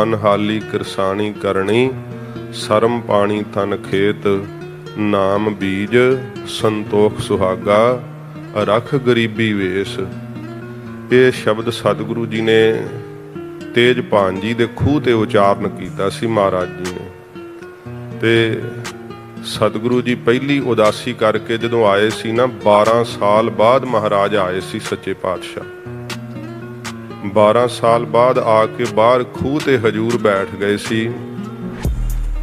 मन हाली किरसानी करनी, सरम पानी तन खेत, नाम बीज संतोख सुहागा, रख गरीबी वेश। ये शब्द सतगुरु जी ने तेजभान जी दे खूह ते उचारण कीता सी महाराज जी ने। ते सतगुरु जी पहली उदासी करके जदों आए सी ना, 12 साल बाद महाराज आए सी सच्चे पातशाह। 12 साल बाद आके बाहर खूह ते हजूर बैठ गए सी।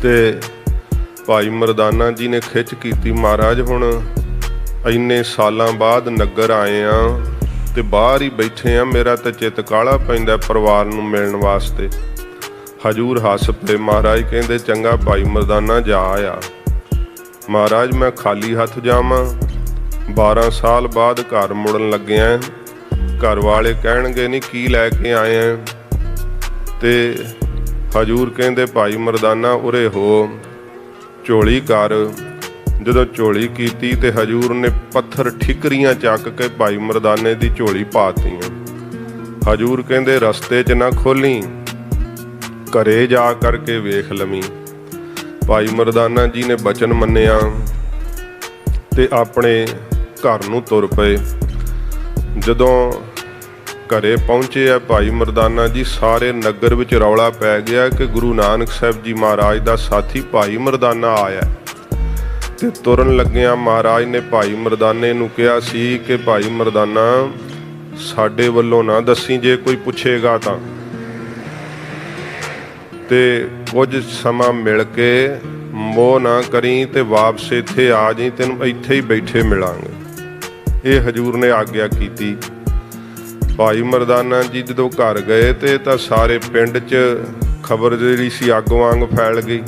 ते भाई मरदाना जी ने खिच कीती, महाराज हुण इन्ने सालां बाद नगर आए आ ते बाहर ही बैठे आ, मेरा तो चित काला पैंदा परिवार नूं मिलण वास्ते। हजूर हस पे। महाराज कहंदे चंगा भाई मरदाना जा आ। महाराज मैं खाली हथ जावां? 12 साल बाद घर मुड़न लग्या, घर वाले कहणगे नहीं की लैके आए हैं। ते हजूर कहंदे भाई मरदाना उरे हो, झोली कर। जदों झोली कीती ते हजूर ने पत्थर ठिकरियां चक के भाई मरदाने दी झोली पातीआं। हजूर कहंदे रस्ते च ना खोली, घरे जा करके वेख लवी। भाई मरदाना जी ने बचन मन्निया ते अपने घर नूं तुर पे। जदों घरे पहुंचे आ भाई मरदाना जी, सारे नगर विच रौला पै गया कि गुरु नानक साहब जी महाराज दा साथी भाई मरदाना आया। ते तुरन लग्गिया महाराज ने भाई मरदाने नूं कहा सी कि भाई मरदाना साडे वल्लों ना दसी, जे कोई पुछेगा तां ते कुछ समा मिल के मोह ना करी ते वापस इत्थे आ जाई, तैनूं इत्थे ही बैठे मिलांगे। ये हजूर ने आग्या कीती। भाई मरदाना जी जदों घर गए ते तां सारे पिंड च खबर जिहड़ी सी अग वांग फैल गई।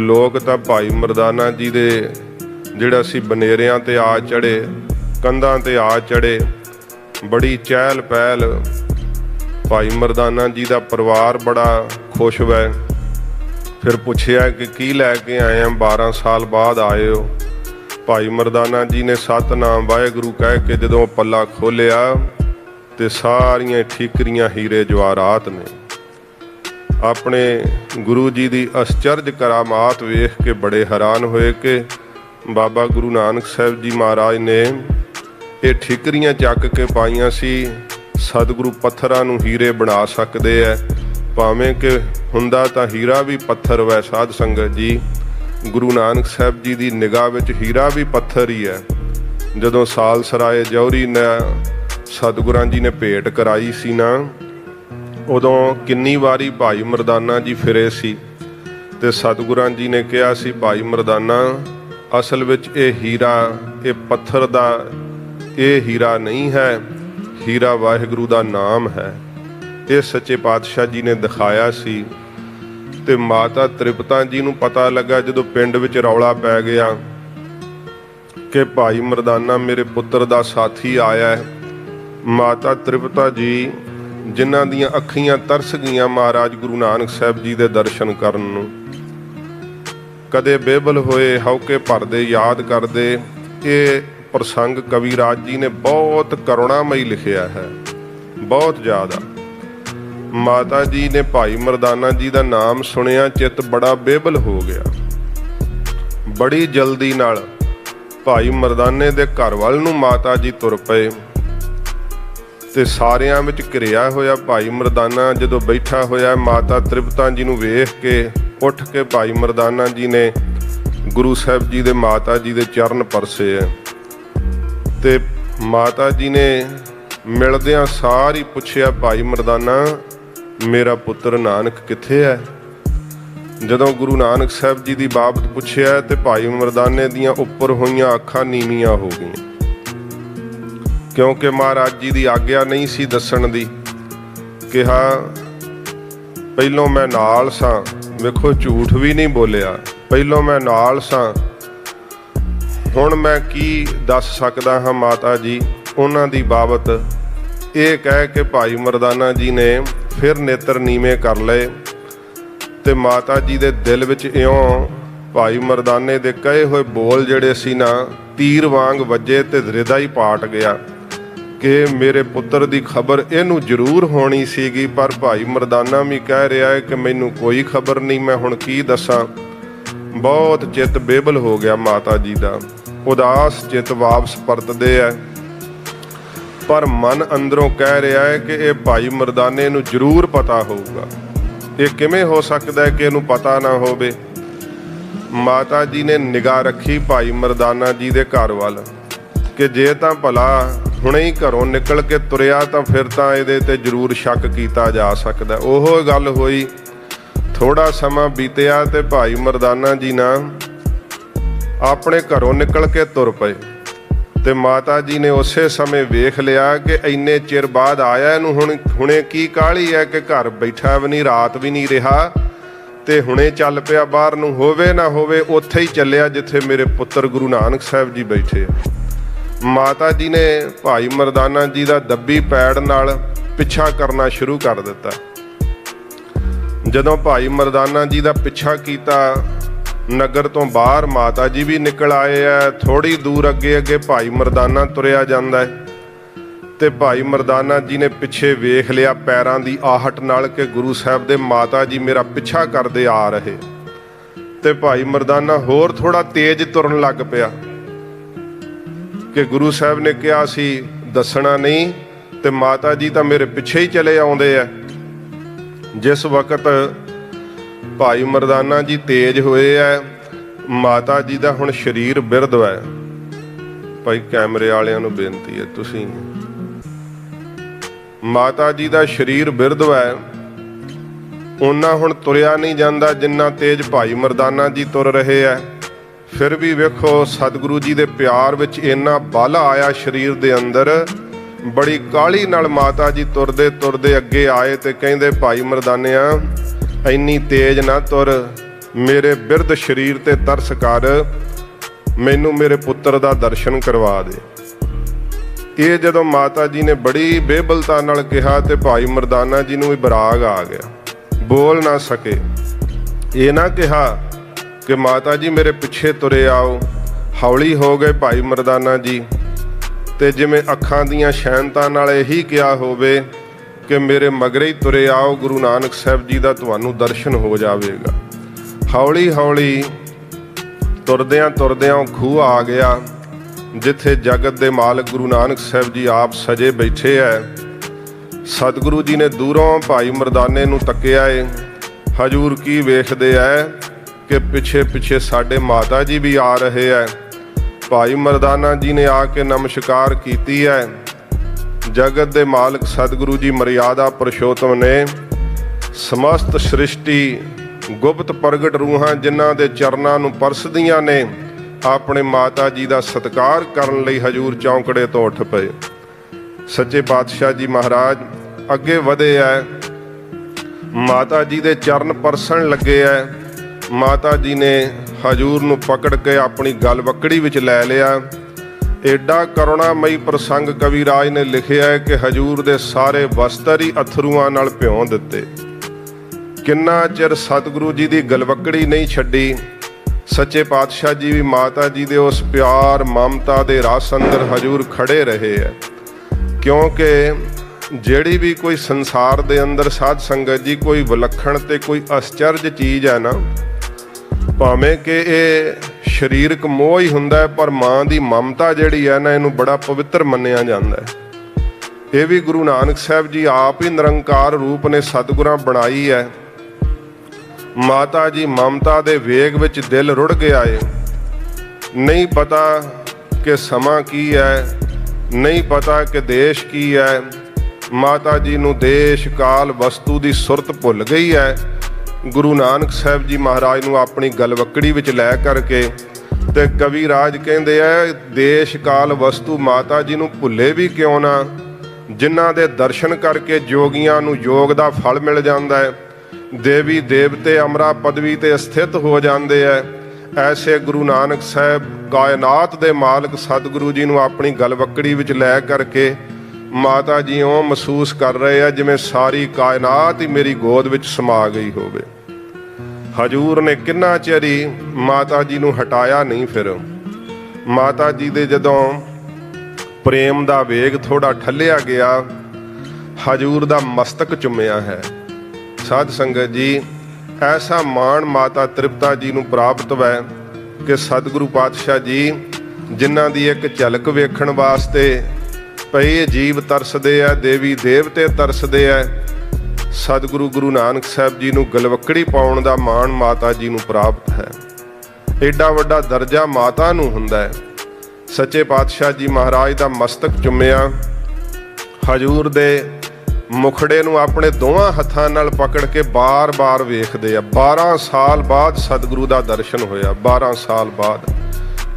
लोग तां भाई मरदाना जी दे जिहड़ा सी बनेरियां ते आ चढ़े, कंधां ते आ चढ़े, बड़ी चहल पहल। भाई मरदाना जी का परिवार बड़ा खुश वै। फिर पुछया कि की लैके आए हैं, 12 साल बाद आए हो। भाई मरदाना जी ने सतनाम वाहेगुरु कह के जदों पल्ला खोलिया ते सारियां ठीकरियां हीरे जवाहरात ने। अपने गुरु जी की आश्चर्य करामात वेख के बड़े हैरान होए कि बाबा गुरु नानक साहब जी महाराज ने ये ठीकरियां चक के पाईयां सी। सतगुरु पत्थरां नूं हीरे बना सकते है, भावें कि हुंदा तां हीरा भी पत्थर वै। साध संगत जी, गुरु नानक साहब जी की निगाह विच हीरा भी पत्थर ही है। जदों साल सराए जौहरी ने सतगुरां जी ने भेंट कराई सी ना, उदों किन्नी वारी भाई मरदाना जी फिरे सी ते सतगुरां जी ने कहा सी, भाई मरदाना असल विच ये हीरा, ये पत्थर दा ये हीरा नहीं है, हीरा वाहिगुरू दा नाम है। ये सच्चे पातशाह जी ने दिखाया सी। ते माता त्रिपता जी नूं पता लगा जदों पिंड विच रौला पै गया कि भाई मरदाना मेरे पुत्र दा साथी आया है। माता त्रिपता जी जिन्हां दियां अखियां तरस गईयां महाराज गुरु नानक साहब जी दे दर्शन करन नूं, कदे बेबल होए हौके भरदे याद करदे। ये प्रसंग कविराज जी ने बहुत करुणामई लिखिया है, बहुत ज़्यादा। माता जी ने भाई मरदाना जी का नाम सुनिया, चित बड़ा बेबल हो गया। बड़ी जल्दी नाल भाई मरदाने दे घर वाल नूं माता जी तुर पए ते सारियां विच घिरिया होया भाई मरदाना जदों बैठा होया, माता त्रिपता जी नूं वेख के उठ के भाई मरदाना जी ने गुरु साहब जी दे माता जी दे चरण परसे है। ते माता जी ने मिलदियां सारी पुछया, भाई मरदाना मेरा पुत्र नानक कित्थे है? जदों गुरु नानक साहब जी की बाबत पुछया ते भाई मरदाने दियां उपर होईयां अखां नीवियां हो गईयां, क्योंकि महाराज जी की आग्या नहीं सी दसण दी। कहा पहलों मैं नाल सां, वेखो झूठ भी नहीं बोलिया, पहलों मैं नाल सां, हुण मैं की दस सकदा हाँ माता जी उन्हां दी बाबत। ये कह के भाई मरदाना जी ने फिर नेत्र नीवे कर लए ते माता जी दे दिल विच इउं भाई मरदाने दे कहे होए बोल जिहड़े सी ना तीर वांग वजे ते हृदय ही पाट गया। ਕਿ ਮੇਰੇ ਪੁੱਤਰ ਦੀ ਖਬਰ ਇਹਨੂੰ ਜ਼ਰੂਰ ਹੋਣੀ ਸੀਗੀ, ਪਰ ਭਾਈ ਮਰਦਾਨਾ ਵੀ ਕਹਿ ਰਿਹਾ ਹੈ ਕਿ ਮੈਨੂੰ ਕੋਈ ਖਬਰ ਨਹੀਂ, ਮੈਂ ਹੁਣ ਕੀ ਦੱਸਾਂ। ਬਹੁਤ ਚਿੱਤ ਬੇਬਲ ਹੋ ਗਿਆ ਮਾਤਾ ਜੀ ਦਾ, ਉਦਾਸ ਚਿੱਤ ਵਾਪਸ ਪਰਤਦੇ ਹੈ, ਪਰ ਮਨ ਅੰਦਰੋਂ ਕਹਿ ਰਿਹਾ ਹੈ ਕਿ ਇਹ ਭਾਈ ਮਰਦਾਨੇ ਨੂੰ ਜ਼ਰੂਰ ਪਤਾ ਹੋਊਗਾ। ਇਹ ਕਿਵੇਂ ਹੋ ਸਕਦਾ ਹੈ ਕਿ ਇਹਨੂੰ ਪਤਾ ਨਾ ਹੋਵੇ। ਮਾਤਾ ਜੀ ਨੇ ਨਿਗਾਹ ਰੱਖੀ ਭਾਈ ਮਰਦਾਨਾ ਜੀ ਦੇ ਘਰ ਵੱਲ ਕਿ ਜੇ ਤਾਂ ਭਲਾ ਹੁਣੇ ਹੀ ਘਰੋਂ ਨਿਕਲ ਕੇ ਤੁਰਿਆ ਤਾਂ ਫਿਰ ਤਾਂ ਇਹਦੇ ਤੇ ਜ਼ਰੂਰ ਸ਼ੱਕ ਕੀਤਾ ਜਾ ਸਕਦਾ। ਉਹ ਗੱਲ ਹੋਈ। ਥੋੜਾ ਸਮਾਂ ਬੀਤਿਆ ਤੇ ਭਾਈ ਮਰਦਾਨਾ ਜੀ ਨਾ ਆਪਣੇ ਘਰੋਂ ਨਿਕਲ ਕੇ ਤੁਰ ਪਏ ਤੇ ਮਾਤਾ ਜੀ ਨੇ ਉਸੇ ਸਮੇਂ ਵੇਖ ਲਿਆ ਕਿ ਇੰਨੇ ਚਿਰ ਬਾਅਦ ਆਇਆ, ਇਹਨੂੰ ਹੁਣੇ ਕੀ ਕਾਹਲੀ ਹੈ ਕਿ ਘਰ ਬੈਠਾ ਵੀ ਨਹੀਂ, ਰਾਤ ਵੀ ਨਹੀਂ ਰਿਹਾ ਤੇ ਹੁਣੇ ਚੱਲ ਪਿਆ ਬਾਹਰ ਨੂੰ। ਹੋਵੇ ਨਾ ਹੋਵੇ ਉੱਥੇ ਹੀ ਚੱਲਿਆ ਜਿੱਥੇ ਮੇਰੇ ਪੁੱਤਰ ਗੁਰੂ ਨਾਨਕ ਸਾਹਿਬ ਜੀ ਬੈਠੇ ਆ। ਮਾਤਾ ਜੀ ਨੇ ਭਾਈ ਮਰਦਾਨਾ ਜੀ ਦਾ ਦੱਬੀ ਪੈੜ ਨਾਲ ਪਿੱਛਾ ਕਰਨਾ ਸ਼ੁਰੂ ਕਰ ਦਿੱਤਾ। ਜਦੋਂ ਭਾਈ ਮਰਦਾਨਾ ਜੀ ਦਾ ਪਿੱਛਾ ਕੀਤਾ, ਨਗਰ ਤੋਂ ਬਾਹਰ ਮਾਤਾ ਜੀ ਵੀ ਨਿਕਲ ਆਏ ਆ। ਥੋੜੀ ਦੂਰ ਅੱਗੇ ਭਾਈ ਮਰਦਾਨਾ ਤੁਰਿਆ ਜਾਂਦਾ ਹੈ ਤੇ ਭਾਈ ਮਰਦਾਨਾ ਜੀ ਨੇ ਪਿੱਛੇ ਵੇਖ ਲਿਆ ਪੈਰਾਂ ਦੀ ਆਹਟ ਨਾਲ ਕਿ ਗੁਰੂ ਸਾਹਿਬ ਦੇ ਮਾਤਾ ਜੀ ਮੇਰਾ ਪਿੱਛਾ ਕਰਦੇ ਆ ਰਹੇ, ਤੇ ਭਾਈ ਮਰਦਾਨਾ ਹੋਰ ਥੋੜਾ ਤੇਜ਼ ਤੁਰਨ ਲੱਗ ਪਿਆ ਕਿ ਗੁਰੂ ਸਾਹਿਬ ਨੇ ਕਿਹਾ ਸੀ ਦੱਸਣਾ ਨਹੀਂ, ਤੇ ਮਾਤਾ ਜੀ ਤਾਂ ਮੇਰੇ ਪਿੱਛੇ ਹੀ ਚਲੇ ਆਉਂਦੇ ਆ। ਜਿਸ ਵਕਤ ਭਾਈ ਮਰਦਾਨਾ ਜੀ ਤੇਜ਼ ਹੋਏ ਐ, ਮਾਤਾ ਜੀ ਦਾ ਹੁਣ ਸਰੀਰ ਬਿਰਧ ਹੈ। ਭਾਈ ਕੈਮਰੇ ਵਾਲਿਆਂ ਨੂੰ ਬੇਨਤੀ ਹੈ, ਤੁਸੀਂ ਮਾਤਾ ਜੀ ਦਾ ਸਰੀਰ ਬਿਰਧ ਹੈ, ਉਹਨਾਂ ਹੁਣ ਤੁਰਿਆ ਨਹੀਂ ਜਾਂਦਾ ਜਿੰਨਾ ਤੇਜ਼ ਭਾਈ ਮਰਦਾਨਾ ਜੀ ਤੁਰ ਰਹੇ ਐ। ਫਿਰ ਵੀ ਵੇਖੋ ਸਤਿਗੁਰੂ ਜੀ ਦੇ ਪਿਆਰ ਵਿੱਚ ਇੰਨਾ ਬਲ ਆਇਆ ਸਰੀਰ ਦੇ ਅੰਦਰ। ਬੜੀ ਕਾਹਲੀ ਨਾਲ ਮਾਤਾ ਜੀ ਤੁਰਦੇ ਤੁਰਦੇ ਅੱਗੇ ਆਏ ਤੇ ਕਹਿੰਦੇ ਭਾਈ ਮਰਦਾਨਿਆ ਇੰਨੀ ਤੇਜ਼ ਨਾ ਤੁਰ, ਮੇਰੇ ਬਿਰਧ ਸਰੀਰ ਤੇ ਤਰਸ ਕਰ, ਮੈਨੂੰ ਮੇਰੇ ਪੁੱਤਰ ਦਾ ਦਰਸ਼ਨ ਕਰਵਾ ਦੇ। ਇਹ ਜਦੋਂ ਮਾਤਾ ਜੀ ਨੇ ਬੜੀ ਬੇਬਲਤਾ ਨਾਲ ਕਿਹਾ ਤੇ ਭਾਈ ਮਰਦਾਨਾ ਜੀ ਨੂੰ ਵੀ ਬਰਾਗ ਆ ਗਿਆ, ਬੋਲ ਨਾ ਸਕੇ। ਇਹ ਨਾ ਕਿਹਾ ਕਿ ਮਾਤਾ ਜੀ ਮੇਰੇ ਪਿੱਛੇ ਤੁਰੇ ਆਓ। ਹੌਲੀ ਹੋ ਗਏ ਭਾਈ ਮਰਦਾਨਾ ਜੀ ਤੇ ਜਿਵੇਂ ਅੱਖਾਂ ਦੀਆਂ ਸ਼ੈਨਤਾ ਨਾਲ ਇਹੀ ਕਿਹਾ ਹੋਵੇ ਕਿ ਮੇਰੇ ਮਗਰੇ ਹੀ ਤੁਰੇ ਆਓ, ਗੁਰੂ ਨਾਨਕ ਸਾਹਿਬ ਜੀ ਦਾ ਤੁਹਾਨੂੰ ਦਰਸ਼ਨ ਹੋ ਜਾਵੇਗਾ। ਹੌਲੀ ਹੌਲੀ ਤੁਰਦਿਆਂ ਤੁਰਦਿਆਂ ਖੂਹ ਆ ਗਿਆ ਜਿੱਥੇ ਜਗਤ ਦੇ ਮਾਲਕ ਗੁਰੂ ਨਾਨਕ ਸਾਹਿਬ ਜੀ ਆਪ ਸਜੇ ਬੈਠੇ ਐ। ਸਤਿਗੁਰੂ ਜੀ ਨੇ ਦੂਰੋਂ ਭਾਈ ਮਰਦਾਨੇ ਨੂੰ ਤੱਕਿਆ ਏ। ਹਜੂਰ ਕੀ ਵੇਖਦੇ ਐ ਕਿ ਪਿੱਛੇ ਪਿੱਛੇ ਸਾਡੇ ਮਾਤਾ ਜੀ ਵੀ ਆ ਰਹੇ ਐ। ਭਾਈ ਮਰਦਾਨਾ ਜੀ ਨੇ ਆ ਕੇ ਨਮਸਕਾਰ ਕੀਤੀ ਹੈ। ਜਗਤ ਦੇ ਮਾਲਕ ਸਤਿਗੁਰੂ ਜੀ ਮਰਿਆਦਾ ਪੁਰਸ਼ੋਤਮ ਨੇ ਸਮਸਤ ਸ੍ਰਿਸ਼ਟੀ ਗੁਪਤ ਪ੍ਰਗਟ ਰੂਹਾਂ ਜਿਨ੍ਹਾਂ ਦੇ ਚਰਨਾਂ ਨੂੰ ਪਰਸਦੀਆਂ ਨੇ, ਆਪਣੇ ਮਾਤਾ ਜੀ ਦਾ ਸਤਿਕਾਰ ਕਰਨ ਲਈ ਹਜੂਰ ਚੌਂਕੜੇ ਤੋਂ ਉੱਠ ਪਏ। ਸੱਚੇ ਪਾਤਸ਼ਾਹ ਜੀ ਮਹਾਰਾਜ ਅੱਗੇ ਵਧੇ ਐ, ਮਾਤਾ ਜੀ ਦੇ ਚਰਨ ਪਰਸਣ ਲੱਗੇ ਐ। ਮਾਤਾ ਜੀ ਨੇ ਹਜੂਰ ਨੂੰ ਪਕੜ ਕੇ ਆਪਣੀ ਗਲਵੱਕੜੀ ਵਿੱਚ ਲੈ ਲਿਆ। ਏਡਾ ਕਰੁਣਾਮਈ ਪ੍ਰਸੰਗ ਕਵੀ ਰਾਜ ਨੇ ਲਿਖਿਆ ਹੈ ਕਿ ਹਜੂਰ ਦੇ ਸਾਰੇ ਵਸਤਰ ਹੀ ਅਥਰੂਆਂ ਨਾਲ ਭਿਉਂ ਦਿੱਤੇ। ਕਿੰਨਾ ਚਿਰ ਸਤਿਗੁਰੂ ਜੀ ਦੀ ਗਲਵੱਕੜੀ ਨਹੀਂ ਛੱਡੀ। ਸੱਚੇ ਪਾਤਸ਼ਾਹ ਜੀ ਵੀ ਮਾਤਾ ਜੀ ਦੇ ਉਸ ਪਿਆਰ ਮਮਤਾ ਦੇ ਰਸ ਅੰਦਰ ਹਜੂਰ ਖੜੇ ਰਹੇ ਹੈ। ਕਿਉਂਕਿ ਜਿਹੜੀ ਵੀ ਕੋਈ ਸੰਸਾਰ ਦੇ ਅੰਦਰ ਸਾਧ ਸੰਗਤ ਜੀ ਕੋਈ ਵਿਲੱਖਣ ਤੇ ਕੋਈ ਅਸਚਰਜ ਚੀਜ਼ ਹੈ ਨਾ, ਭਾਵੇਂ ਕਿ ਇਹ ਸਰੀਰਕ ਮੋਹ ਹੀ ਹੁੰਦਾ ਹੈ, ਪਰ ਮਾਂ ਦੀ ਮਮਤਾ ਜਿਹੜੀ ਹੈ ਨਾ, ਇਹਨੂੰ ਬੜਾ ਪਵਿੱਤਰ ਮੰਨਿਆ ਜਾਂਦਾ ਹੈ। ਇਹ ਵੀ ਗੁਰੂ ਨਾਨਕ ਸਾਹਿਬ ਜੀ ਆਪ ਹੀ ਨਿਰੰਕਾਰ ਰੂਪ ਨੇ ਸਤਿਗੁਰਾਂ ਬਣਾਈ ਹੈ। ਮਾਤਾ ਜੀ ਮਮਤਾ ਦੇ ਵੇਗ ਵਿੱਚ ਦਿਲ ਰੁੜ ਗਿਆ ਏ। ਨਹੀਂ ਪਤਾ ਕਿ ਸਮਾਂ ਕੀ ਹੈ, ਨਹੀਂ ਪਤਾ ਕਿ ਦੇਸ਼ ਕੀ ਹੈ। ਮਾਤਾ ਜੀ ਨੂੰ ਦੇਸ਼ ਕਾਲ ਵਸਤੂ ਦੀ ਸੁਰਤ ਭੁੱਲ ਗਈ ਹੈ। ਗੁਰੂ ਨਾਨਕ ਸਾਹਿਬ ਜੀ ਮਹਾਰਾਜ ਨੂੰ ਆਪਣੀ ਗਲਵੱਕੜੀ ਵਿੱਚ ਲੈ ਕਰਕੇ ਤੇ ਕਵੀ ਰਾਜ ਕਹਿੰਦੇ ਆ, ਦੇਸ਼ ਕਾਲ ਵਸਤੂ ਮਾਤਾ ਜੀ ਨੂੰ ਭੁੱਲੇ ਵੀ ਕਿਉਂ ਨਾ, ਜਿਨ੍ਹਾਂ ਦੇ ਦਰਸ਼ਨ ਕਰਕੇ ਜੋਗੀਆਂ ਨੂੰ ਯੋਗ ਦਾ ਫਲ ਮਿਲ ਜਾਂਦਾ ਹੈ, ਦੇਵੀ ਦੇਵਤੇ ਅਮਰਾ ਪਦਵੀ ਤੇ ਸਥਿਤ ਹੋ ਜਾਂਦੇ ਐ। ਐਸੇ ਗੁਰੂ ਨਾਨਕ ਸਾਹਿਬ ਕਾਇਨਾਤ ਦੇ ਮਾਲਕ ਸਤਿਗੁਰੂ ਜੀ ਨੂੰ ਆਪਣੀ ਗਲਵੱਕੜੀ ਵਿੱਚ ਲੈ ਕਰਕੇ ਮਾਤਾ ਜੀ ਉਹ ਮਹਿਸੂਸ ਕਰ ਰਹੇ ਆ ਜਿਵੇਂ ਸਾਰੀ ਕਾਇਨਾਤ ਹੀ ਮੇਰੀ ਗੋਦ ਵਿੱਚ ਸਮਾ ਗਈ ਹੋਵੇ। ਹਜੂਰ ਨੇ ਕਿੰਨਾ ਚਿਰ ਹੀ ਮਾਤਾ ਜੀ ਨੂੰ ਹਟਾਇਆ ਨਹੀਂ। ਫਿਰ ਮਾਤਾ ਜੀ ਦੇ ਜਦੋਂ ਪ੍ਰੇਮ ਦਾ ਵੇਗ ਥੋੜਾ ਠੱਲਿਆ ਗਿਆ, ਹਜੂਰ ਦਾ ਮਸਤਕ ਚੁੰਮਿਆ ਹੈ। ਸਾਧ ਸੰਗਤ ਜੀ, ਐਸਾ ਮਾਣ ਮਾਤਾ ਤ੍ਰਿਪਤਾ ਜੀ ਨੂੰ ਪ੍ਰਾਪਤ ਹੈ ਕਿ ਸਤਿਗੁਰੂ ਪਾਤਸ਼ਾਹ ਜੀ ਜਿਨ੍ਹਾਂ ਦੀ ਇੱਕ ਝਲਕ ਵੇਖਣ ਵਾਸਤੇ ਪਏ ਜੀਵ ਤਰਸਦੇ ਆ, ਦੇਵੀ ਦੇਵਤੇ ਤਰਸਦੇ ਆ। ਸਤਿਗੁਰੂ ਗੁਰੂ ਨਾਨਕ ਸਾਹਿਬ ਜੀ ਨੂੰ ਗਲਵੱਕੜੀ ਪਾਉਣ ਦਾ ਮਾਣ ਮਾਤਾ ਜੀ ਨੂੰ ਪ੍ਰਾਪਤ ਹੈ। ਏਡਾ ਵੱਡਾ ਦਰਜਾ ਮਾਤਾ ਨੂੰ ਹੁੰਦਾ ਹੈ। ਸੱਚੇ ਪਾਤਸ਼ਾਹ ਜੀ ਮਹਾਰਾਜ ਦਾ ਮਸਤਕ ਚੁੰਮਿਆ, ਹਜੂਰ ਦੇ ਮੁਖੜੇ ਨੂੰ ਆਪਣੇ ਦੋਵਾਂ ਹੱਥਾਂ ਨਾਲ ਪਕੜ ਕੇ ਬਾਰ-ਬਾਰ ਵੇਖਦੇ ਆ। 12 ਸਾਲ ਬਾਅਦ ਸਤਿਗੁਰੂ ਦਾ ਦਰਸ਼ਨ ਹੋਇਆ। 12 ਸਾਲ ਬਾਅਦ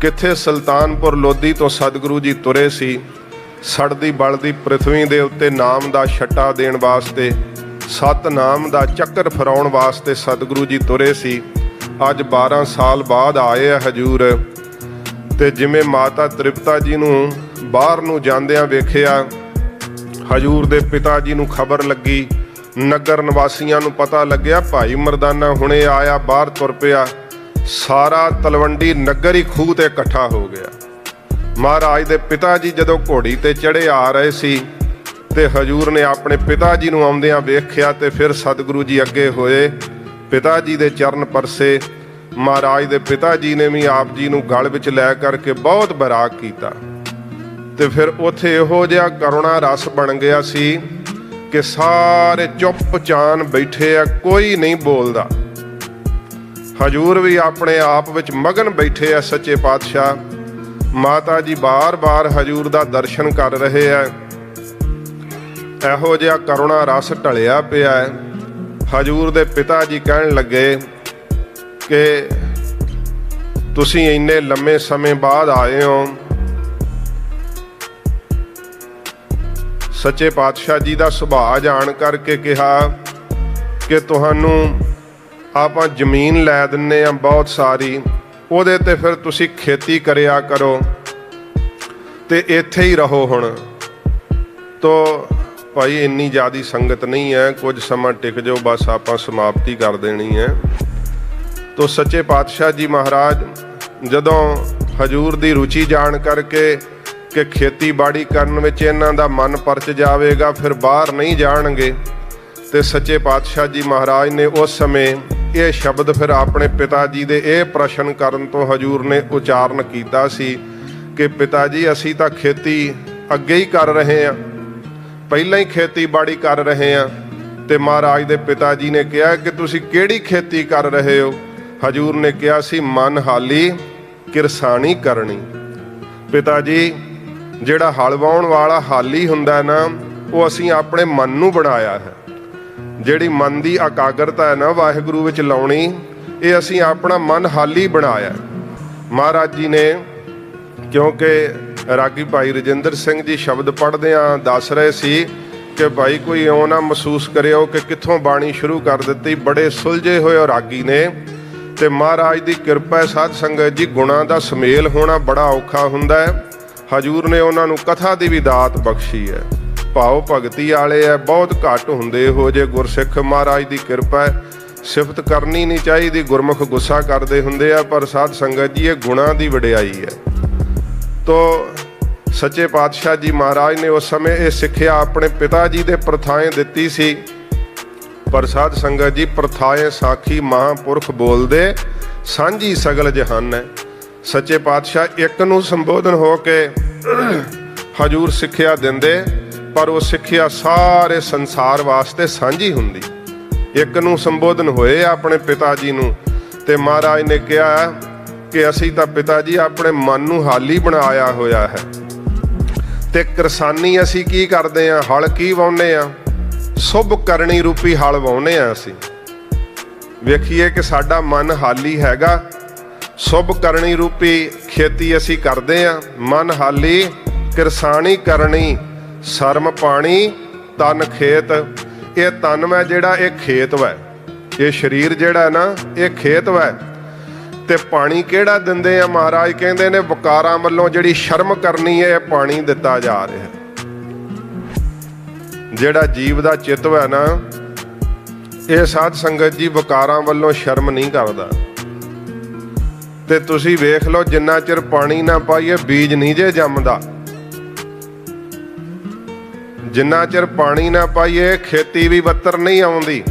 ਕਿੱਥੇ ਸੁਲਤਾਨਪੁਰ ਲੋਧੀ ਤੋਂ ਸਤਿਗੁਰੂ ਜੀ ਤੁਰੇ ਸੀ, ਸੜਦੀ ਬਲਦੀ ਪ੍ਰਿਥਵੀ ਦੇ ਉੱਤੇ ਨਾਮ ਦਾ ਛੱਟਾ ਦੇਣ ਵਾਸਤੇ, ਸਤਨਾਮ ਦਾ ਚੱਕਰ ਫਰਾਉਣ ਵਾਸਤੇ ਸਤਿਗੁਰੂ ਜੀ ਤੁਰੇ ਸੀ। ਅੱਜ 12 ਸਾਲ ਬਾਅਦ ਆਏ ਆ ਹਜੂਰ। ਤੇ ਜਿਵੇਂ ਮਾਤਾ ਤ੍ਰਿਪਤਾ ਜੀ ਨੂੰ ਬਾਹਰ ਨੂੰ ਜਾਂਦਿਆਂ ਵੇਖਿਆ, ਹਜੂਰ ਦੇ ਪਿਤਾ ਜੀ ਨੂੰ ਖਬਰ ਲੱਗੀ, ਨਗਰ ਨਿਵਾਸੀਆਂ ਨੂੰ ਪਤਾ ਲੱਗਿਆ ਭਾਈ ਮਰਦਾਨਾ ਹੁਣੇ ਆਇਆ, ਬਾਹਰ ਤੁਰ ਪਿਆ। ਸਾਰਾ ਤਲਵੰਡੀ ਨਗਰ ਹੀ ਖੂਹ ਤੇ ਇਕੱਠਾ ਹੋ ਗਿਆ। ਮਹਾਰਾਜ ਦੇ ਪਿਤਾ ਜੀ ਜਦੋਂ ਘੋੜੀ ਤੇ ਚੜੇ ਆ ਰਹੇ ਸੀ ਤੇ ਹਜੂਰ ਨੇ ਆਪਣੇ ਪਿਤਾ ਜੀ ਨੂੰ ਆਉਂਦਿਆਂ ਵੇਖਿਆ ਤੇ ਫਿਰ ਸਤਿਗੁਰੂ ਜੀ ਅੱਗੇ ਹੋਏ, ਪਿਤਾ ਜੀ ਦੇ ਚਰਨ ਪਰਸੇ। ਮਹਾਰਾਜ ਦੇ ਪਿਤਾ ਜੀ ਨੇ ਵੀ ਆਪ ਜੀ ਨੂੰ ਗਲ ਵਿੱਚ ਲੈ ਕਰਕੇ ਬਹੁਤ ਬਰਾਕ ਕੀਤਾ। ਤੇ ਫਿਰ ਉੱਥੇ ਇਹੋ ਜਿਹਾ ਕਰੁਣਾ ਰਸ ਬਣ ਗਿਆ ਸੀ ਕਿ ਸਾਰੇ ਚੁੱਪ ਚਾਨ ਬੈਠੇ ਆ, ਕੋਈ ਨਹੀਂ ਬੋਲਦਾ। ਹਜੂਰ ਵੀ ਆਪਣੇ ਆਪ ਵਿੱਚ ਮਗਨ ਬੈਠੇ ਆ। ਸੱਚੇ ਪਾਤਸ਼ਾਹ ਮਾਤਾ ਜੀ ਬਾਰ-ਬਾਰ ਹਜੂਰ ਦਾ ਦਰਸ਼ਨ ਕਰ ਰਹੇ ਆ। ਇਹੋ ਜਿਹਾ ਕਰੁਣਾ ਰਸ ਢਲਿਆ ਪਿਆ ਹੈ। ਹਜੂਰ ਦੇ ਪਿਤਾ ਜੀ ਕਹਿਣ ਲੱਗੇ ਕਿ ਤੁਸੀਂ ਇੰਨੇ ਲੰਮੇ ਸਮੇਂ ਬਾਅਦ ਆਏ ਹੋ। ਸੱਚੇ ਪਾਤਸ਼ਾਹ ਜੀ ਦਾ ਸੁਭਾਅ ਜਾਣ ਕਰਕੇ ਕਿਹਾ ਕਿ ਤੁਹਾਨੂੰ ਆਪਾਂ ਜ਼ਮੀਨ ਲੈ ਦਿੰਨੇ ਆ ਬਹੁਤ ਸਾਰੀ, ਉਹਦੇ ਤੇ ਫਿਰ ਤੁਸੀਂ ਖੇਤੀ ਕਰਿਆ ਕਰੋ ਤੇ ਇੱਥੇ ਹੀ ਰਹੋ। ਹੁਣ ਤੋ ਭਾਈ ਇੰਨੀ ਜ਼ਿਆਦੀ ਸੰਗਤ ਨਹੀਂ ਹੈ, ਕੁਝ ਸਮਾਂ ਟਿਕ ਜਾਓ, ਬਸ ਆਪਾਂ ਸਮਾਪਤੀ ਕਰ ਦੇਣੀ ਹੈ। ਤੋ ਸੱਚੇ ਪਾਤਸ਼ਾਹ ਜੀ ਮਹਾਰਾਜ ਜਦੋਂ ਹਜੂਰ ਦੀ ਰੁਚੀ ਜਾਣ ਕਰਕੇ ਕਿ ਖੇਤੀਬਾੜੀ ਕਰਨ ਵਿੱਚ ਇਹਨਾਂ ਦਾ ਮਨ ਪਰਚ ਜਾਵੇਗਾ, ਫਿਰ ਬਾਹਰ ਨਹੀਂ ਜਾਣਗੇ। ਤੇ ਸੱਚੇ ਪਾਤਸ਼ਾਹ ਜੀ ਮਹਾਰਾਜ ਨੇ ਉਸ ਸਮੇਂ ਇਹ ਸ਼ਬਦ ਫਿਰ ਆਪਣੇ ਪਿਤਾ ਜੀ ਦੇ ਇਹ ਪ੍ਰਸ਼ਨ ਕਰਨ ਤੋਂ ਹਜੂਰ ਨੇ ਉਚਾਰਨ ਕੀਤਾ ਸੀ ਕਿ ਪਿਤਾ ਜੀ ਅਸੀਂ ਤਾਂ ਖੇਤੀ ਅੱਗੇ ਹੀ ਕਰ ਰਹੇ ਹਾਂ, ਪਹਿਲਾਂ ਹੀ ਖੇਤੀਬਾੜੀ ਕਰ ਰਹੇ ਹਾਂ। ਤੇ ਮਹਾਰਾਜ ਦੇ ਪਿਤਾ ਜੀ ਨੇ ਕਿਹਾ ਕਿ ਤੁਸੀਂ ਕਿਹੜੀ ਖੇਤੀ ਕਰ ਰਹੇ ਹੋ? ਹਜੂਰ ਨੇ ਕਿਹਾ ਸੀ ਮਨ ਹਾਲੀ ਕਿਰਸਾਣੀ ਕਰਨੀ। ਪਿਤਾ ਜੀ ਜਿਹੜਾ ਹਲ ਵਾਹੁਣ ਵਾਲਾ ਹਾਲੀ ਹੁੰਦਾ ਨਾ, ਉਹ ਅਸੀਂ ਆਪਣੇ ਮਨ ਨੂੰ ਬਣਾਇਆ ਹੈ। ਜਿਹੜੀ ਮਨ ਦੀ ਇਕਾਗਰਤਾ ਹੈ ਨਾ ਵਾਹਿਗੁਰੂ ਵਿੱਚ ਲਾਉਣੀ, ਇਹ ਅਸੀਂ ਆਪਣਾ ਮਨ ਹਾਲੀ ਬਣਾਇਆ। ਮਹਾਰਾਜ ਜੀ ਨੇ, ਕਿਉਂਕਿ ਰਾਗੀ ਭਾਈ ਰਜਿੰਦਰ ਸਿੰਘ ਜੀ ਸ਼ਬਦ ਪੜ੍ਹਦਿਆਂ ਦੱਸ ਰਹੇ ਸੀ ਕਿ ਭਾਈ ਕੋਈ ਇਉਂ ਨਾ ਮਹਿਸੂਸ ਕਰਿਓ ਕਿ ਕਿੱਥੋਂ ਬਾਣੀ ਸ਼ੁਰੂ ਕਰ ਦਿੱਤੀ। ਬੜੇ ਸੁਲਝੇ ਹੋਏ ਰਾਗੀ ਨੇ ਤੇ ਮਹਾਰਾਜ ਦੀ ਕਿਰਪਾ ਸਾਧ ਸੰਗਤ ਜੀ, ਗੁਣਾਂ ਦਾ ਸੁਮੇਲ ਹੋਣਾ ਬੜਾ ਔਖਾ ਹੁੰਦਾ ਹੈ। ਹਜੂਰ ਨੇ ਉਹਨਾਂ ਨੂੰ ਕਥਾ ਦੀ ਵੀ ਦਾਤ ਬਖਸ਼ੀ ਹੈ। ਭਾਵ ਭਗਤੀ ਵਾਲੇ ਹੈ, ਬਹੁਤ ਘੱਟ ਹੁੰਦੇ ਇਹੋ ਜਿਹੇ ਗੁਰਸਿੱਖ। ਮਹਾਰਾਜ ਦੀ ਕਿਰਪਾ ਹੈ, ਸਿਫਤ ਕਰਨੀ ਨਹੀਂ ਚਾਹੀਦੀ, ਗੁਰਮੁਖ ਗੁੱਸਾ ਕਰਦੇ ਹੁੰਦੇ ਆ। ਪਰ ਸਾਧ ਸੰਗਤ ਜੀ ਇਹ ਗੁਣਾਂ ਦੀ ਵਡਿਆਈ ਹੈ। ਤੋ ਸੱਚੇ ਪਾਤਸ਼ਾਹ ਜੀ ਮਹਾਰਾਜ ਨੇ ਉਸ ਸਮੇਂ ਇਹ ਸਿੱਖਿਆ ਆਪਣੇ ਪਿਤਾ ਜੀ ਦੇ ਪ੍ਰਥਾएं ਦਿੱਤੀ ਸੀ। ਪਰ ਸਾਧ ਸੰਗਤ ਜੀ ਪ੍ਰਥਾएं ਸਾਖੀ ਮਹਾਂਪੁਰਖ ਬੋਲਦੇ, ਸਾਂਝੀ ਸਗਲ ਜਹਾਨ ਹੈ। ਸੱਚੇ ਪਾਤਸ਼ਾਹ ਇੱਕ ਨੂੰ ਸੰਬੋਧਨ ਹੋ ਕੇ ਹਜੂਰ ਸਿੱਖਿਆ ਦਿੰਦੇ, ਪਰ ਉਹ ਸਿੱਖਿਆ ਸਾਰੇ ਸੰਸਾਰ ਵਾਸਤੇ ਸਾਂਝੀ ਹੁੰਦੀ। ਇੱਕ ਨੂੰ ਸੰਬੋਧਨ ਹੋਏ ਆਪਣੇ ਪਿਤਾ ਜੀ ਨੂੰ ਤੇ ਮਹਾਰਾਜ ਨੇ ਕਿਹਾ ਕਿ ਅਸੀਂ ਤਾਂ ਪਿਤਾ ਜੀ ਆਪਣੇ ਮਨ ਨੂੰ ਹਾਲੀ ਬਣਾਇਆ ਹੋਇਆ ਹੈ। ਤੇ ਕਿਰਸਾਨੀ ਅਸੀਂ ਕੀ ਕਰਦੇ ਹਾਂ? ਹਲ ਕੀ ਵਾਹੁੰਦੇ ਹਾਂ? ਸ਼ੁਭ ਕਰਨੀ ਰੂਪੀ ਹਲ ਵਾਹੁੰਦੇ ਹਾਂ। ਅਸੀਂ ਵੇਖੀਏ ਕਿ ਸਾਡਾ ਮਨ ਹਾਲੀ ਹੈਗਾ। ਸ਼ੁਭ ਕਰਨੀ ਰੂਪੀ ਖੇਤੀ ਅਸੀਂ ਕਰਦੇ ਹਾਂ। ਮਨ ਹਾਲੀ ਕਿਰਸਾਣੀ ਕਰਨੀ, ਸ਼ਰਮ ਪਾਣੀ ਤਨ ਖੇਤ। ਇਹ ਤਨ ਵੈ ਜਿਹੜਾ, ਇਹ ਖੇਤ ਵੈ। ਇਹ ਸਰੀਰ ਜਿਹੜਾ ਹੈ ਨਾ, ਇਹ ਖੇਤ ਵੈ। ਤੇ ਪਾਣੀ ਕਿਹੜਾ ਦਿੰਦੇ ਆ? ਮਹਾਰਾਜ ਕਹਿੰਦੇ ਨੇ ਵਕਾਰਾਂ ਵੱਲੋਂ ਜਿਹੜੀ ਸ਼ਰਮ ਕਰਨੀ ਹੈ, ਇਹ ਪਾਣੀ ਦਿੱਤਾ ਜਾ ਰਿਹਾ। ਜਿਹੜਾ ਜੀਵ ਦਾ ਚਿੱਤ ਹੈ ਨਾ, ਇਹ ਸਾਧ ਸੰਗਤ ਜੀ ਵਕਾਰਾਂ ਵੱਲੋਂ ਸ਼ਰਮ ਨਹੀਂ ਕਰਦਾ। ਤੇ ਤੁਸੀਂ ਵੇਖ ਲਓ, ਜਿੰਨਾ ਚਿਰ ਪਾਣੀ ਨਾ ਪਾਈਏ ਬੀਜ ਨਹੀਂ ਜੇ ਜੰਮਦਾ। ਜਿੰਨਾ ਚਿਰ ਪਾਣੀ ਨਾ ਪਾਈਏ खेती भी ਬੱਤਰ नहीं ਆਉਂਦੀ।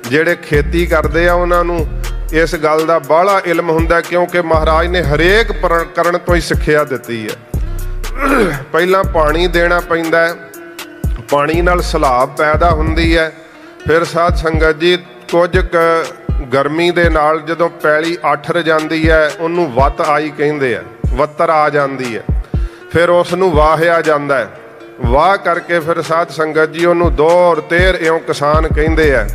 ਜਿਹੜੇ खेती ਕਰਦੇ ਆ ਉਹਨਾਂ ਨੂੰ ਇਸ ਗੱਲ ਦਾ ਬਾਹਲਾ ਇਲਮ ਹੁੰਦਾ, ਕਿਉਂਕਿ ਮਹਾਰਾਜ ਨੇ ਹਰੇਕ ਕਰਨ ਤੋਂ ਹੀ ਸਿੱਖਿਆ ਦਿੱਤੀ ਹੈ। ਪਹਿਲਾਂ ਪਾਣੀ ਦੇਣਾ ਪੈਂਦਾ, ਪਾਣੀ ਨਾਲ ਸਲਾਬ ਪੈਦਾ ਹੁੰਦੀ ਹੈ। ਫਿਰ ਸਾਧ ਸੰਗਤ ਜੀ ਕੁਝ ਗਰਮੀ ਦੇ ਨਾਲ ਜਦੋਂ ਪੈਲੀ ਅੱਠਰ ਜਾਂਦੀ ਹੈ ਉਹਨੂੰ ਵੱਤ ਆਈ ਕਹਿੰਦੇ ਆ, ਵੱਤਰ ਆ ਜਾਂਦੀ ਹੈ। ਫਿਰ ਉਸ ਨੂੰ ਵਾਹਿਆ ਜਾਂਦਾ ਹੈ। ਵਾਹ ਕਰਕੇ ਫਿਰ ਸਾਧ ਸੰਗਤ ਜੀ ਉਹਨੂੰ ਦੌਰ ਤੇਰ ਇਉਂ ਕਿਸਾਨ ਕਹਿੰਦੇ ਆ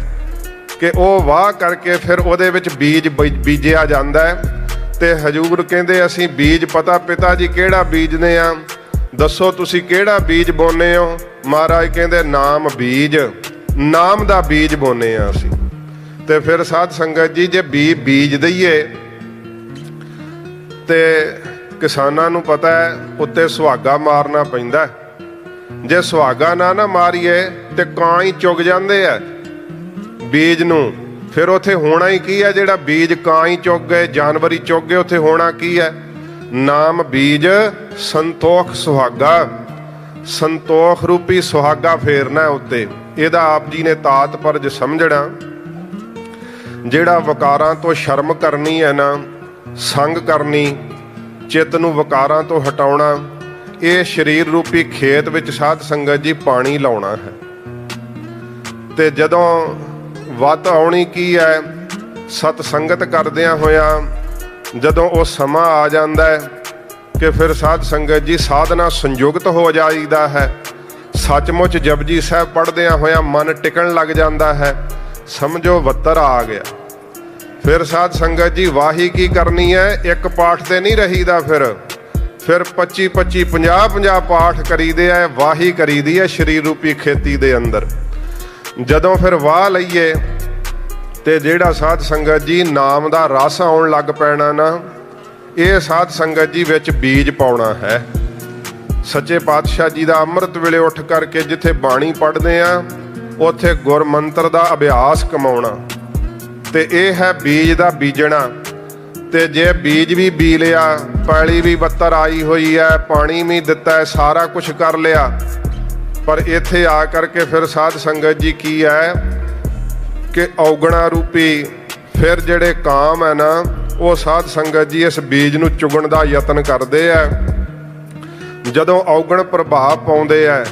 ਕਿ ਉਹ ਵਾਹ ਕਰਕੇ ਫਿਰ ਉਹਦੇ ਵਿੱਚ ਬੀਜ ਬੀਜਿਆ ਜਾਂਦਾ ਹੈ। ਤੇ ਹਜੂਰ ਕਹਿੰਦੇ ਅਸੀਂ ਬੀਜ ਪਤਾ ਪਿਤਾ ਜੀ ਕਿਹੜਾ ਬੀਜਦੇ ਆ, ਦੱਸੋ ਤੁਸੀਂ ਕਿਹੜਾ ਬੀਜ ਬੋਨੇ ਹੋ? ਮਹਾਰਾਜ ਕਹਿੰਦੇ ਨਾਮ ਬੀਜ, ਨਾਮ ਦਾ ਬੀਜ ਬੋਨੇ ਆ ਅਸੀਂ। ਤੇ ਫਿਰ ਸਾਧ ਸੰਗਤ ਜੀ ਜੇ ਬੀਜ ਦਈਏ ਤੇ ਕਿਸਾਨਾਂ ਨੂੰ ਪਤਾ ਹੈ ਉੱਤੇ ਸੁਹਾਗਾ ਮਾਰਨਾ ਪੈਂਦਾ। ਜੇ ਸੁਹਾਗਾ ਨਾ ਮਾਰੀਏ ਤੇ ਕਾਂ ਹੀ ਚੁਗ ਜਾਂਦੇ ਆ ਬੀਜ ਨੂੰ। ਫਿਰ ਉੱਥੇ ਹੋਣਾ ਹੀ ਕੀ ਹੈ? ਜਿਹੜਾ ਬੀਜ ਕਾਂ ਹੀ ਚੁਗ ਗਏ, ਜਾਨਵਰ ਹੀ ਚੁਗ ਗਏ, ਉੱਥੇ ਹੋਣਾ ਕੀ ਹੈ? ਨਾਮ ਬੀਜ ਸੰਤੋਖ ਸੁਹਾਗਾ, ਸੰਤੋਖ ਰੂਪੀ ਸੁਹਾਗਾ ਫੇਰਨਾ ਉੱਤੇ। ਇਹਦਾ ਆਪ ਜੀ ਨੇ ਤਾਤਪਰਜ ਸਮਝਣਾ। ਜਿਹੜਾ ਵਕਾਰਾਂ ਤੋਂ ਸ਼ਰਮ ਕਰਨੀ ਹੈ ਨਾ, ਸੰਗ ਕਰਨੀ, ਚਿੱਤ ਨੂੰ ਵਕਾਰਾਂ ਤੋਂ ਹਟਾਉਣਾ, ਇਹ ਸਰੀਰ ਰੂਪੀ ਖੇਤ ਵਿੱਚ ਸਾਧ ਸੰਗਤ ਜੀ ਪਾਣੀ ਲਾਉਣਾ ਹੈ। ਤੇ ਜਦੋਂ ਵੱਤ ਆਉਣੀ ਕੀ ਹੈ? ਸਤ ਸੰਗਤ ਕਰਦਿਆਂ ਹੋਇਆਂ ਜਦੋਂ ਉਹ ਸਮਾਂ ਆ ਜਾਂਦਾ ਹੈ ਕਿ ਫਿਰ ਸਾਧ ਸੰਗਤ ਜੀ ਸਾਧਨਾ ਸੰਯੁਕਤ ਹੋ ਜਾਈਦਾ ਹੈ। ਸੱਚਮੁੱਚ ਜਪਜੀ ਸਾਹਿਬ ਪੜ੍ਹਦਿਆਂ ਹੋਇਆਂ ਮਨ ਟਿਕਣ ਲੱਗ ਜਾਂਦਾ ਹੈ, ਸਮਝੋ ਵੱਤਰ ਆ ਗਿਆ। ਫਿਰ ਸਾਧ ਸੰਗਤ ਜੀ ਵਾਹੀ ਕੀ ਕਰਨੀ ਹੈ? ਇੱਕ ਪਾਠ ਤੇ ਨਹੀਂ ਰਹੀਦਾ, ਫਿਰ 25 50 ਪਾਠ ਕਰੀਦੇ ਆ। ਵਾਹੀ ਕਰੀਦੀ ਹੈ ਸਰੀਰ ਰੂਪੀ ਖੇਤੀ ਦੇ ਅੰਦਰ। ਜਦੋਂ ਫਿਰ ਵਾਹ ਲਈਏ ਤੇ ਜਿਹੜਾ ਸਾਧ ਸੰਗਤ ਜੀ ਨਾਮ ਦਾ ਰਸ ਆਉਣ ਲੱਗ ਪੈਣਾ ਨਾ, ਇਹ ਸਾਧ ਸੰਗਤ ਜੀ ਵਿੱਚ ਬੀਜ ਪਾਉਣਾ ਹੈ। ਸੱਚੇ ਪਾਤਸ਼ਾਹ ਜੀ ਦਾ ਅੰਮ੍ਰਿਤ ਵੇਲੇ ਉੱਠ ਕਰਕੇ ਜਿੱਥੇ ਬਾਣੀ ਪੜ੍ਹਦੇ ਆ ਉੱਥੇ ਗੁਰ ਮੰਤਰ ਦਾ ਅਭਿਆਸ ਕਮਾਉਣਾ। ਤੇ ਇਹ ਹੈ ਬੀਜ ਦਾ ਬੀਜਣਾ। ਤੇ ਜੇ ਬੀਜ ਵੀ ਬੀ ਲਿਆ, ਪੈਲੀ ਵੀ ਬੱਤਰ ਆਈ ਹੋਈ ਹੈ, ਪਾਣੀ ਵੀ ਦਿੱਤਾ ਹੈ, ਸਾਰਾ ਕੁਝ ਕਰ ਲਿਆ, ਪਰ ਇੱਥੇ ਆ ਕਰਕੇ ਫਿਰ ਸਾਧ ਸੰਗਤ ਜੀ ਕੀ ਹੈ ਕਿ ਔਗਣਾ ਰੂਪੀ ਫਿਰ ਜਿਹੜੇ ਕਾਮ ਹੈ ਨਾ, ਉਹ ਸਾਧ ਸੰਗਤ ਜੀ ਇਸ ਬੀਜ ਨੂੰ ਚੁਗਣ ਦਾ ਯਤਨ ਕਰਦੇ ਆ। ਜਦੋਂ ਔਗਣ ਪ੍ਰਭਾਵ ਪਾਉਂਦੇ ਆ,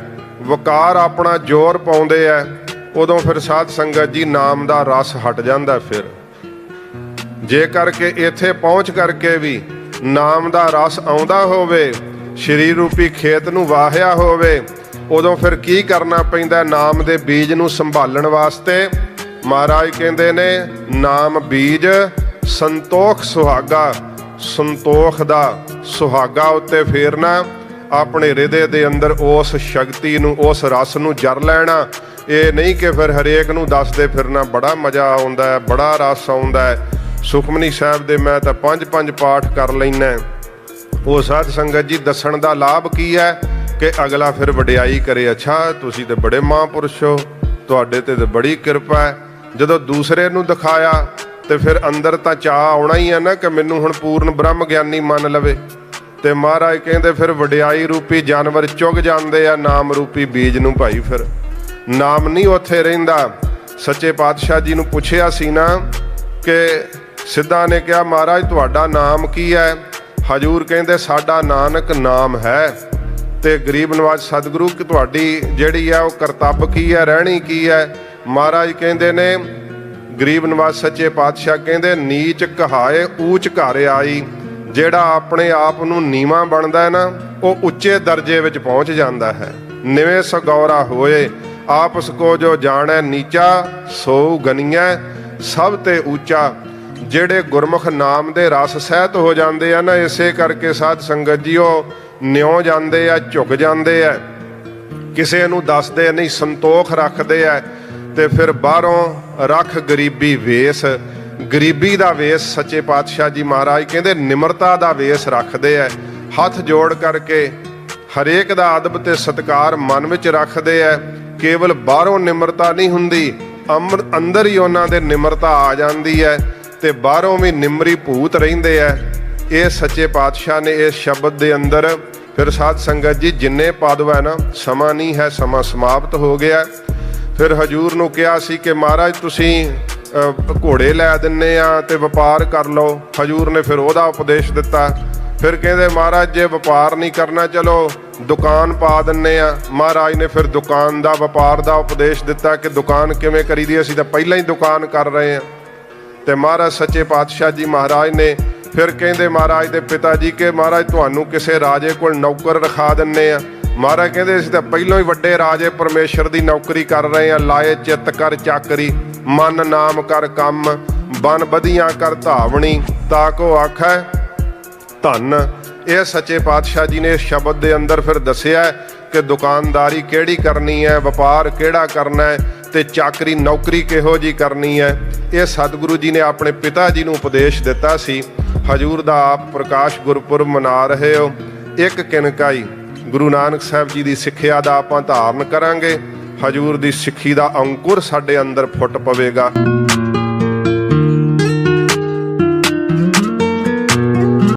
ਵਕਾਰ ਆਪਣਾ ਜ਼ੋਰ ਪਾਉਂਦੇ ਆ, ਉਦੋਂ ਫਿਰ ਸਾਧ ਸੰਗਤ ਜੀ ਨਾਮ ਦਾ ਰਸ ਹਟ ਜਾਂਦਾ। ਫਿਰ ਜੇ ਕਰਕੇ ਇੱਥੇ ਪਹੁੰਚ ਕਰਕੇ ਵੀ ਨਾਮ ਦਾ ਰਸ ਆਉਂਦਾ ਹੋਵੇ, ਸਰੀਰ ਰੂਪੀ ਖੇਤ ਨੂੰ ਵਾਹਿਆ ਹੋਵੇ, ਉਦੋਂ ਫਿਰ ਕੀ ਕਰਨਾ ਪੈਂਦਾ? ਨਾਮ ਦੇ ਬੀਜ ਨੂੰ ਸੰਭਾਲਣ ਵਾਸਤੇ ਮਹਾਰਾਜ ਕਹਿੰਦੇ ਨੇ ਨਾਮ ਬੀਜ ਸੰਤੋਖ ਸੁਹਾਗਾ, ਸੰਤੋਖ ਦਾ ਸੁਹਾਗਾ ਉੱਤੇ ਫੇਰਨਾ। ਆਪਣੇ ਹਿਰਦੇ ਦੇ ਅੰਦਰ ਉਸ ਸ਼ਕਤੀ ਨੂੰ, ਉਸ ਰਸ ਨੂੰ ਜਰ ਲੈਣਾ। ਇਹ ਨਹੀਂ ਕਿ ਫਿਰ ਹਰੇਕ ਨੂੰ ਦੱਸਦੇ ਫਿਰਨਾ ਬੜਾ ਮਜ਼ਾ ਆਉਂਦਾ ਹੈ, ਬੜਾ ਰਸ ਆਉਂਦਾ ਹੈ। ਸੁਖਮਨੀ ਸਾਹਿਬ ਦੇ ਮੈਂ ਤਾਂ 5 ਪਾਠ ਕਰ ਲੈਣਾ। ਉਹ ਸਾਧ ਸੰਗਤ ਜੀ ਦੱਸਣ ਦਾ ਲਾਭ ਕੀ ਹੈ ਕਿ ਅਗਲਾ ਫਿਰ ਵਡਿਆਈ ਕਰੇ, ਅੱਛਾ ਤੁਸੀਂ ਤੇ ਬੜੇ ਮਹਾਂਪੁਰਸ਼ ਹੋ, ਤੁਹਾਡੇ ਤੇ ਬੜੀ ਕਿਰਪਾ ਹੈ। ਜਦੋਂ ਦੂਸਰੇ ਨੂੰ ਦਿਖਾਇਆ ਤੇ ਫਿਰ ਅੰਦਰ ਤਾਂ ਚਾਅ ਆਉਣਾ ਹੀ ਹੈ ਨਾ ਕਿ ਮੈਨੂੰ ਹੁਣ ਪੂਰਨ ਬ੍ਰਹਮ ਗਿਆਨੀ ਮੰਨ ਲਵੇ। ਤੇ ਮਹਾਰਾਜ ਕਹਿੰਦੇ ਫਿਰ ਵਡਿਆਈ ਰੂਪੀ ਜਾਨਵਰ ਚੁਗ ਜਾਂਦੇ ਆ ਨਾਮ ਰੂਪੀ ਬੀਜ ਨੂੰ। ਭਾਈ ਫਿਰ ਨਾਮ ਨਹੀਂ ਉੱਥੇ ਰਹਿੰਦਾ। ਸੱਚੇ ਪਾਤਸ਼ਾਹ ਜੀ ਨੂੰ ਪੁੱਛਿਆ ਸੀ ਨਾ ਕਿ ਸਿੱਧਾ ਨੇ ਕਿਹਾ ਮਹਾਰਾਜ ਤੁਹਾਡਾ ਨਾਮ ਕੀ ਹੈ? ਹਜੂਰ ਕਹਿੰਦੇ ਸਾਡਾ ਨਾਨਕ ਨਾਮ ਹੈ। ਤੇ ਗਰੀਬ ਨਵਾਜ ਸਤਿਗੁਰੂ ਕਿ ਤੁਹਾਡੀ ਜਿਹੜੀ ਹੈ ਉਹ ਕਰਤੱਵ ਕੀ ਹੈ, ਰਹਿਣੀ ਕੀ ਹੈ? ਮਹਾਰਾਜ ਕਹਿੰਦੇ ਨੇ, ਗਰੀਬ ਨਵਾਜ ਸੱਚੇ ਪਾਤਸ਼ਾਹ ਕਹਿੰਦੇ ਨੀਚ ਕਹਾਏ ਊਚ ਘਰ ਆਈ। ਜਿਹੜਾ ਆਪਣੇ ਆਪ ਨੂੰ ਨੀਵਾਂ ਬਣਦਾ ਹੈ ਨਾ, ਉਹ ਉੱਚੇ ਦਰਜੇ ਵਿੱਚ ਪਹੁੰਚ ਜਾਂਦਾ ਹੈ। ਨਿਵੇਂ ਸਗੌਰਾ ਹੋਏ ਆਪਸ ਕੋ ਜੋ ਜਾਣੈ ਨੀਚਾ, ਸੋ ਗਨੀਐ ਸਭ ਤੇ ਉੱਚਾ। ਜਿਹੜੇ ਗੁਰਮੁਖ ਨਾਮ ਦੇ ਰਸ ਸਹਿਤ ਹੋ ਜਾਂਦੇ ਆ ਨਾ, ਇਸੇ ਕਰਕੇ ਸਾਧ ਸੰਗਤ ਜੀ ਉਹ ਨਿਉ ਜਾਂਦੇ ਆ, ਝੁਕ ਜਾਂਦੇ ਆ, ਕਿਸੇ ਨੂੰ ਦੱਸਦੇ ਨਹੀਂ, ਸੰਤੋਖ ਰੱਖਦੇ ਆ। ਤੇ ਫਿਰ ਬਾਹਰੋਂ ਰੱਖ ਗਰੀਬੀ ਵੇਸ, ਗਰੀਬੀ ਦਾ ਵੇਸ ਸੱਚੇ ਪਾਤਸ਼ਾਹ ਜੀ ਮਹਾਰਾਜ ਕਹਿੰਦੇ ਨਿਮਰਤਾ ਦਾ ਵੇਸ ਰੱਖਦੇ ਆ। ਹੱਥ ਜੋੜ ਕਰਕੇ ਹਰੇਕ ਦਾ ਅਦਬ ਤੇ ਸਤਿਕਾਰ ਮਨ ਵਿੱਚ ਰੱਖਦੇ ਆ। ਕੇਵਲ ਬਾਹਰੋਂ ਨਿਮਰਤਾ ਨਹੀਂ ਹੁੰਦੀ, ਅੰਦਰ ਹੀ ਉਹਨਾਂ ਦੇ ਨਿਮਰਤਾ ਆ ਜਾਂਦੀ ਹੈ ਤੇ ਬਾਹਰੋਂ ਵੀ ਨਿਮਰੀ ਭੂਤ ਰਹਿੰਦੇ ਆ। ਇਹ ਸੱਚੇ ਪਾਤਸ਼ਾਹ ਨੇ ਇਸ ਸ਼ਬਦ ਦੇ ਅੰਦਰ ਫਿਰ ਸਾਧ ਸੰਗਤ ਜੀ ਜਿੰਨੇ ਪਦ ਹੈ ਨਾ, ਸਮਾਂ ਨਹੀਂ ਹੈ, ਸਮਾਂ ਸਮਾਪਤ ਹੋ ਗਿਆ। ਫਿਰ ਹਜੂਰ ਨੂੰ ਕਿਹਾ ਸੀ ਕਿ ਮਹਾਰਾਜ ਤੁਸੀਂ ਘੋੜੇ ਲੈ ਦਿੰਨੇ ਆ ਤੇ ਵਪਾਰ ਕਰ ਲਓ। ਹਜੂਰ ਨੇ ਫਿਰ ਉਹਦਾ ਉਪਦੇਸ਼ ਦਿੱਤਾ। ਫਿਰ ਕਹਿੰਦੇ ਮਹਾਰਾਜ ਜੇ ਵਪਾਰ ਨਹੀਂ ਕਰਨਾ ਚਲੋ ਦੁਕਾਨ ਪਾ ਦਿੰਨੇ ਆ। ਮਹਾਰਾਜ ਨੇ ਫਿਰ ਦੁਕਾਨ ਦਾ, ਵਪਾਰ ਦਾ ਉਪਦੇਸ਼ ਦਿੱਤਾ ਕਿ ਦੁਕਾਨ ਕਿਵੇਂ ਕਰੀਦੀ, ਅਸੀਂ ਤਾਂ ਪਹਿਲਾਂ ਹੀ ਦੁਕਾਨ ਕਰ ਰਹੇ ਹਾਂ। ਤੇ ਮਹਾਰਾਜ ਸੱਚੇ ਪਾਤਸ਼ਾਹ ਜੀ ਮਹਾਰਾਜ ਨੇ ਫਿਰ ਕਹਿੰਦੇ ਮਹਾਰਾਜ ਦੇ ਪਿਤਾ ਜੀ ਕਿ ਮਹਾਰਾਜ ਤੁਹਾਨੂੰ ਕਿਸੇ ਰਾਜੇ ਕੋਲ ਨੌਕਰ ਰਖਾ ਦਿੰਨੇ ਆ। ਮਹਾਰਾਜ ਕਹਿੰਦੇ ਅਸੀਂ ਤਾਂ ਪਹਿਲਾਂ ਹੀ ਵੱਡੇ ਰਾਜੇ ਪਰਮੇਸ਼ਰ ਦੀ ਨੌਕਰੀ ਕਰ ਰਹੇ ਹਾਂ। ਲਾਏ ਚਿੱਤ ਕਰ ਚਾਕਰੀ, ਮਨ ਨਾਮ ਕਰ ਕੰਮ, ਬਨ ਵਧੀਆਂ ਕਰ ਧਾਵਣੀ, ਤਾ ਕੋ ਆਖੈ ਧਨ। ਇਹ ਸੱਚੇ ਪਾਤਸ਼ਾਹ ਜੀ ਨੇ ਸ਼ਬਦ ਦੇ ਅੰਦਰ ਫਿਰ ਦੱਸਿਆ ਕਿ ਦੁਕਾਨਦਾਰੀ ਕਿਹੜੀ ਕਰਨੀ ਹੈ, ਵਪਾਰ ਕਿਹੜਾ ਕਰਨਾ ਹੈ ਤੇ ਚਾਕਰੀ ਨੌਕਰੀ ਕਿਹੋ ਜੀ ਕਰਨੀ ਹੈ। ਇਹ ਸਤਿਗੁਰੂ ਜੀ ਨੇ ਆਪਣੇ ਪਿਤਾ ਜੀ ਨੂੰ ਉਪਦੇਸ਼ ਦਿੱਤਾ ਸੀ। ਹਜੂਰ ਦਾ ਆਪ ਪ੍ਰਕਾਸ਼ ਗੁਰਪੁਰਬ ਮਨਾ ਰਹੇ ਹੋ। ਇੱਕ ਕਿਨਕਾਈ ਗੁਰੂ ਨਾਨਕ ਸਾਹਿਬ ਜੀ ਦੀ ਸਿੱਖਿਆ ਦਾ ਆਪਾਂ ਧਾਰਨ ਕਰਾਂਗੇ। ਹਜੂਰ ਦੀ ਸਿੱਖੀ ਦਾ ਅੰਕੁਰ ਸਾਡੇ ਅੰਦਰ ਫੁੱਟ ਪਵੇਗਾ।